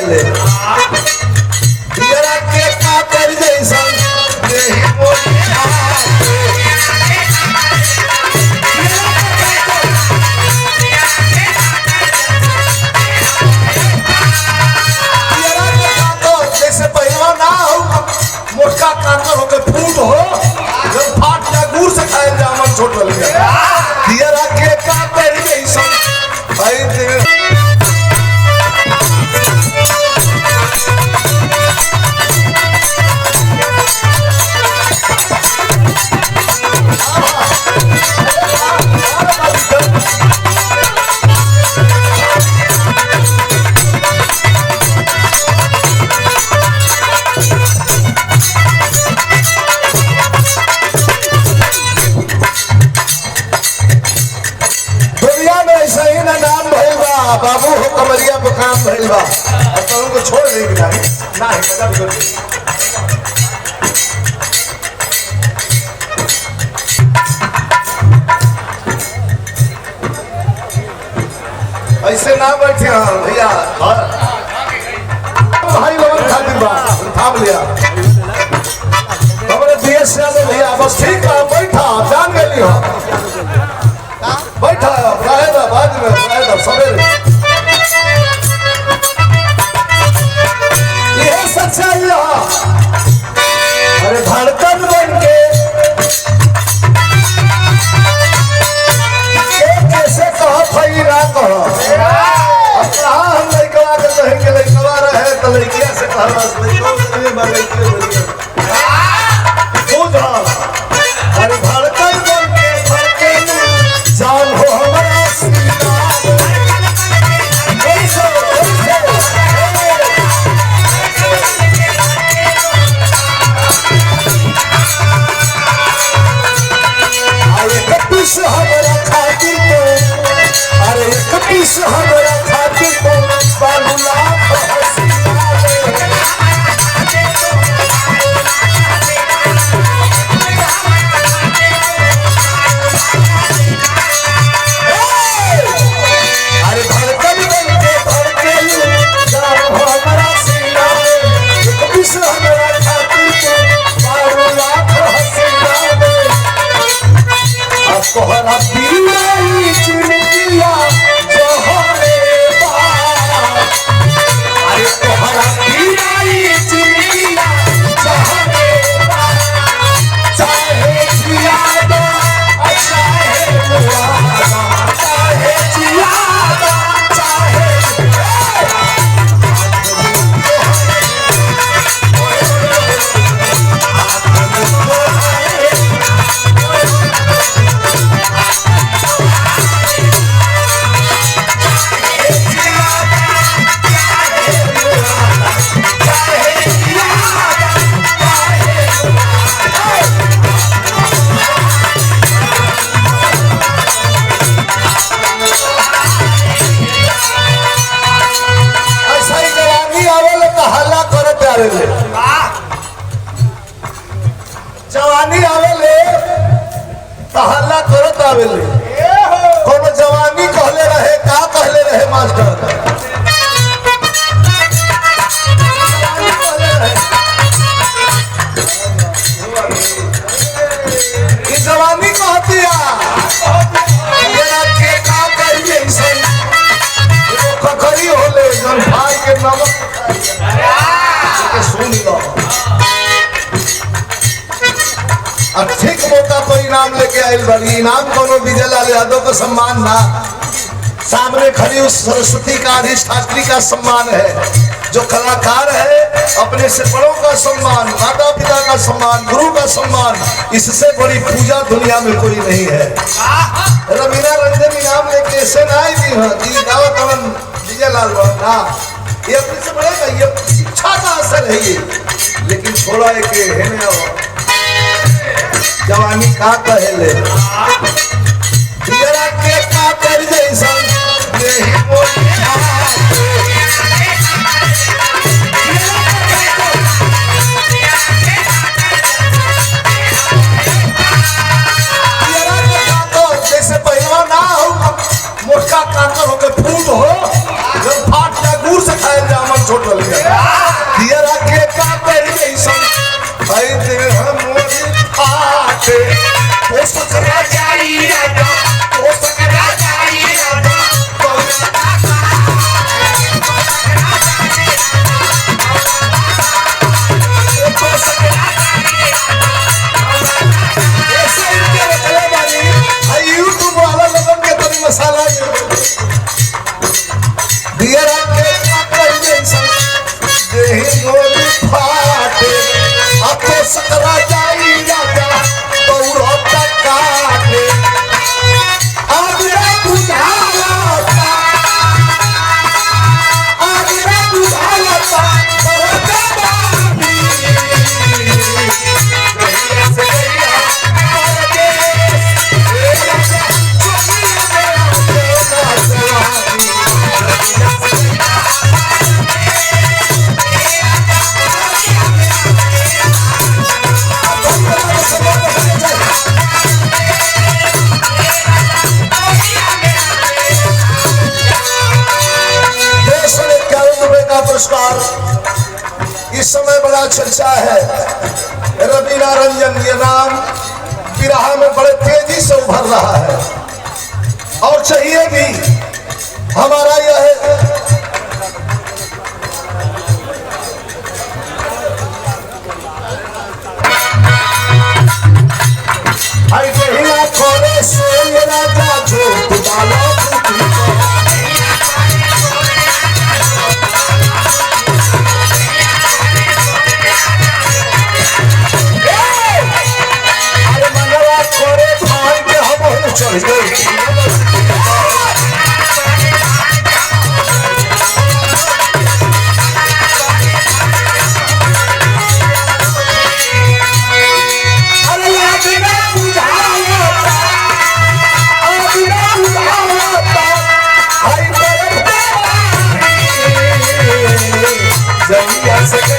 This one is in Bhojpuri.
कहले दियरा के का कर जैसन देहि मोरिया जैसे पहला ना हो मोटका कांकर होके फूट हो जब फाट जा गुड़ से खाए जामन छोट लग गया दियरा के का कर जैसन भाई बाबू हो कमरिया पे काम भइल बा और तो उनको छोड़ दे कि नहीं ना है मजा भी कर ऐसे ना बैठे हां भैया भाई लोग खातिर बा थाम लिया हमारे देश से आने भैया बस ठीक है बैठा जान गेली हो बैठा रहेगा बाद में रहेगा सवेरे ये सच्चाई है अरे धड़कन बन के कैसे कहो भाई ना कहो अब कहा हम लड़का के कहें कि लड़का रहे तो लड़किया से कहा बस लड़कों के लिए मैं लड़की बुझा अरे धड़कन बन के धड़कन जान हो हमारा सीना हमारा खातिर को अरे कपीस हमारा खातिर को बाबूला अरे धड़कन बन के धड़केलू जान हो हमारा सीना कपीस हमारा खातिर को बाबूला हसीना कोहरा पीलाई चुनकिया जोहरे बार अरे कोहरा पीलाई चुनकिया जोहरे बार चाहे जियादा चाहे मुआदा चाहे जियादा चाहे जवानी आवेले तहल्ला करत आवेले कोनो जवानी कहले रहे का कहले रहे मास्टर ई जवानी कहती के का करिए इसे खखरी होले जन भाई के नमक के सुन लो ठीक मौका पर इनाम लेके आयल बड़ी इनाम कोनो विजय लाल यादव का सम्मान ना सामने खड़ी उस सरस्वती का अधिष्ठात्री का सम्मान है जो कलाकार है अपने से बड़ों का सम्मान माता पिता का सम्मान गुरु का सम्मान इससे बड़ी पूजा दुनिया में कोई नहीं है रवीना रंजन इनाम लेके ऐसे ना आई थी दावत विजय लाल ना ये अपने से बढ़ेगा ये शिक्षा का असर है ये लेकिन छोड़ा है कि है ना जवानी का कहले दियरा के का कर जैसन देहि मोरिया जैसे पहला ना हो मोटका कांकर होके फूट हो जब फाट जा गुड़ से खाए जामन छोट लिया दिया रखे का पर जैसन भाई देह मोरी फाटे ओ सकरा जाई राजा ओ सकरा जाई राजा मसाला दिया रखे काकर जैसन देह मोरी फाटे अब तो सकरा जाई राजा दौड़ता काटे आगरा बुझाता बरका बानी से गया परदेश पुरस्कार इस समय बड़ा चर्चा है। रवीना रंजन ये नाम बिरहा में बड़े तेजी से उभर रहा है और चाहिए भी। हमारा यह है खोरे से राजा जो चल गई से